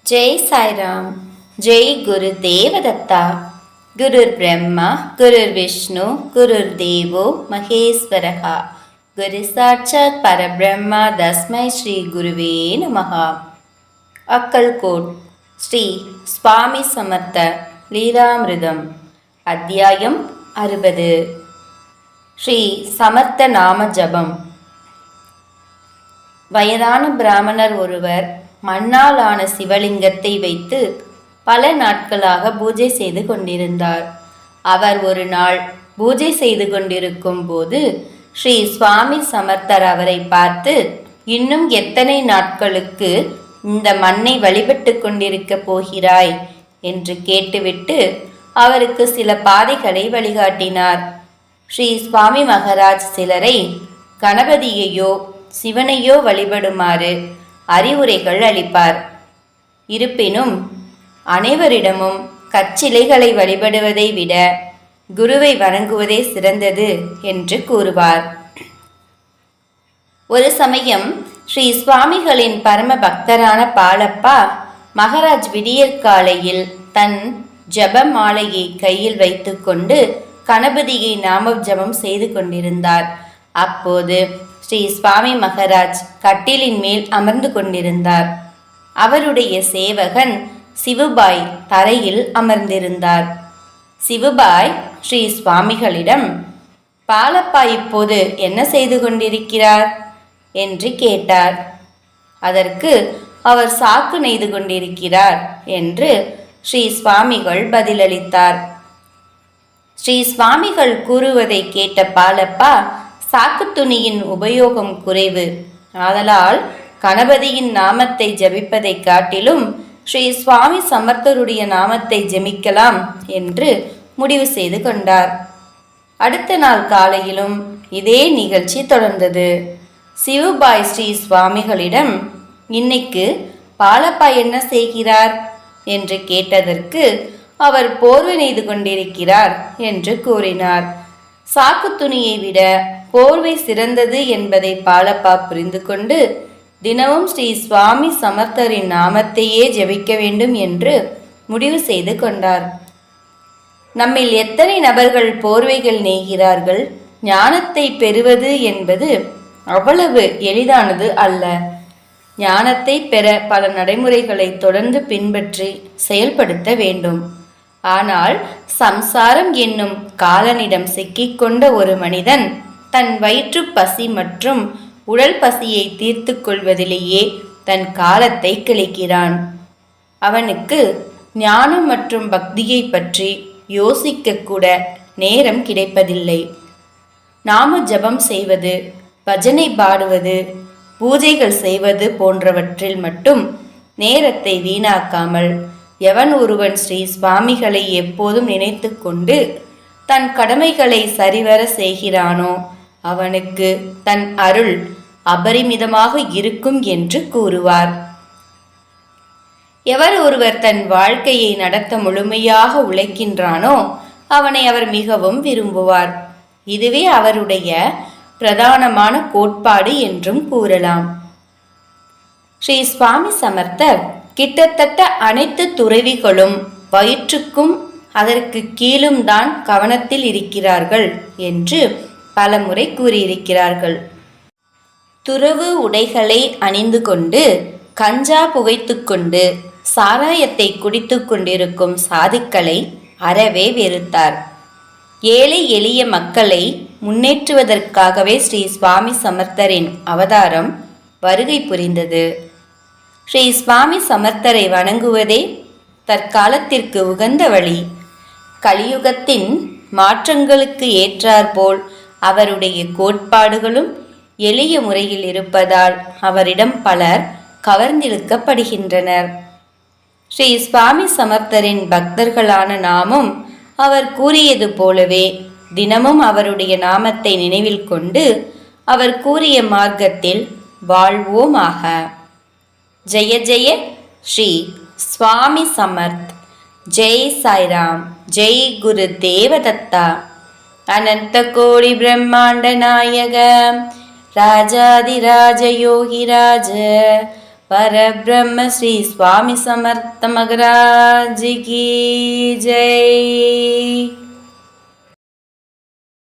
जय साई राम। जय गुरु देवदत्ता। गुरुर् ब्रह्मा गुरुर्विष्णु गुरुर्देवो महेश्वरः। गुरु साक्षात् परब्रह्मा तस्मै श्री गुरुवे नमः। अक्कलकोट श्री स्वामी समर्थ लीलामृतम अध्यायम 60 श्री समर्थ नाम जपम। வயதான பிராமணர் ஒருவர் மண்ணால் ஆன சிவலிங்கத்தை வைத்து பல நாட்களாக பூஜை செய்து கொண்டிருந்தார். அவர் ஒரு நாள் பூஜை செய்து கொண்டிருக்கும் போது ஸ்ரீ சுவாமி சமர்த்தர் அவரை பார்த்து, இன்னும் எத்தனை நாட்களுக்கு இந்த மண்ணை வழிபட்டு கொண்டிருக்க போகிறாய் என்று கேட்டுவிட்டு அவருக்கு சில பாதைகளை வழிகாட்டினார். ஸ்ரீ சுவாமி மகாராஜ் சிலரை கணபதியையோ சிவனையோ வழிபடுமாறு அறிவுரைகள் அளிப்பார். இருப்பினும் அனைவரிடமும் கற்சிலைகளை வழிபடுவதை விட குருவை வணங்குவதே சிறந்தது என்று கூறுவார். ஒரு சமயம் ஸ்ரீ சுவாமிகளின் பரம பக்தரான பாலப்பா மகாராஜ் விடியற்காலையில் தன் ஜப மாலையை கையில் வைத்து கொண்டு கணபதியை நாம ஜபம் செய்து கொண்டிருந்தார். அப்போது ஸ்ரீ சுவாமி மகாராஜ் கட்டிலின் மேல் அமர்ந்து கொண்டிருந்தார். அவருடைய சேவகன் சிவுபாய் தரையில் அமர்ந்திருந்தார். சிவுபாய் ஸ்ரீ சுவாமிகளிடம், பாலப்பா இப்போது என்ன செய்து கொண்டிருக்கிறார் என்று கேட்டார். அதற்கு அவர் சாக்கு நெய்து கொண்டிருக்கிறார் என்று ஸ்ரீ சுவாமிகள் பதிலளித்தார். ஸ்ரீ சுவாமிகள் கூறுவதை கேட்ட பாலப்பா, சாக்கு துணியின் உபயோகம் குறைவு, ஆதலால் கணபதியின் நாமத்தை ஜபிப்பதை காட்டிலும் ஸ்ரீ சுவாமி சமர்த்தருடைய நாமத்தை ஜபிக்கலாம் என்று முடிவு செய்து கொண்டார். அடுத்த நாள் காலையிலும் இதே நிகழ்ச்சி தொடர்ந்தது. சிவுபாய் ஸ்ரீ சுவாமிகளிடம், இன்னைக்கு பாலப்பா என்ன செய்கிறார் என்று கேட்டதற்கு அவர் போர்வை நெய்து கொண்டிருக்கிறார் என்று கூறினார். சாக்கு துணியை விட போர்வை சிறந்தது என்பதை பாலப்பா புரிந்து கொண்டு தினமும் ஸ்ரீ சுவாமி சமர்த்தரின் நாமத்தையே ஜெபிக்க வேண்டும் என்று முடிவு செய்து கொண்டார். நம்மில் எத்தனை நபர்கள் போர்வைகள் நெய்கிறார்கள்? ஞானத்தை பெறுவது என்பது அவ்வளவு எளிதானது அல்ல. ஞானத்தை பெற பல நடைமுறைகளை தொடர்ந்து பின்பற்றி செயல்படுத்த வேண்டும். ஆனால் சம்சாரம் என்னும் காலனிடம் சிக்கிக்கொண்ட ஒரு மனிதன் தன் வயிற்று பசி மற்றும் உடல் பசியை தீர்த்து கொள்வதிலேயே தன் காலத்தை கழிக்கிறான். அவனுக்கு ஞானம் மற்றும் பக்தியை பற்றி யோசிக்க கூட நேரம் கிடைப்பதில்லை. நாம ஜபம் செய்வது, பஜனை பாடுவது, பூஜைகள் செய்வது போன்றவற்றில் மட்டும் நேரத்தை வீணாக்காமல் எவன் ஒருவன் ஸ்ரீ சுவாமிகளை எப்போதும் நினைத்து கொண்டு தன் கடமைகளை சரிவர செய்கிறானோ அவனுக்கு தன் அருள் அபரிமிதமாக இருக்கும் என்று கூறுவார். எவர் ஒருவர் தன் வாழ்க்கையை நடத்த முழுமையாக உழைக்கின்றானோ அவனை அவர் மிகவும் விரும்புவார். இதுவே அவருடைய பிரதானமான கோட்பாடு என்றும் கூறலாம். ஸ்ரீ சுவாமி சமர்த்தர் கிட்டத்தட்ட அனைத்து துறவிகளும் வயிற்றுக்கும் அதற்கு கீழும் தான் கவனத்தில் இருக்கிறார்கள் என்று பல முறை கூறியிருக்கிறார்கள். துறவு உடைகளை அணிந்து கொண்டு கஞ்சா புகைத்து கொண்டு சாராயத்தை குடித்து கொண்டிருக்கும் சாதுக்களை அறவே வெறுத்தார். ஏழை எளிய மக்களை முன்னேற்றுவதற்காகவே ஸ்ரீ சுவாமி சமர்த்தரின் அவதாரம் வருகை புரிந்தது. ஸ்ரீ சுவாமி சமர்த்தரை வணங்குவதே தற்காலத்திற்கு உகந்த வழி. கலியுகத்தின் மாற்றங்களுக்கு ஏற்றாற்போல் அவருடைய கோட்பாடுகளும் எளிய முறையில் இருப்பதால் அவரிடம் பலர் கவர்ந்திழுக்கப்படுகின்றனர். ஸ்ரீ சுவாமி சமர்த்தரின் பக்தர்களான நாமும் அவர் கூறியது போலவே தினமும் அவருடைய நாமத்தை நினைவில் கொண்டு அவர் கூறிய மார்க்கத்தில் வாழ்வோமாக. ஜெய ஜெய ஸ்ரீ சுவாமி சமர்த். ஜெய் சாய்ராம். ஜெய் குரு தேவதத்தா. அனந்த கோடி பிரம்மாண்ட நாயக ராஜாதிராஜ யோகிராஜ பரபிரம்ம ஸ்ரீ சுவாமி சமர்த்த மகராஜ் கி ஜெய்.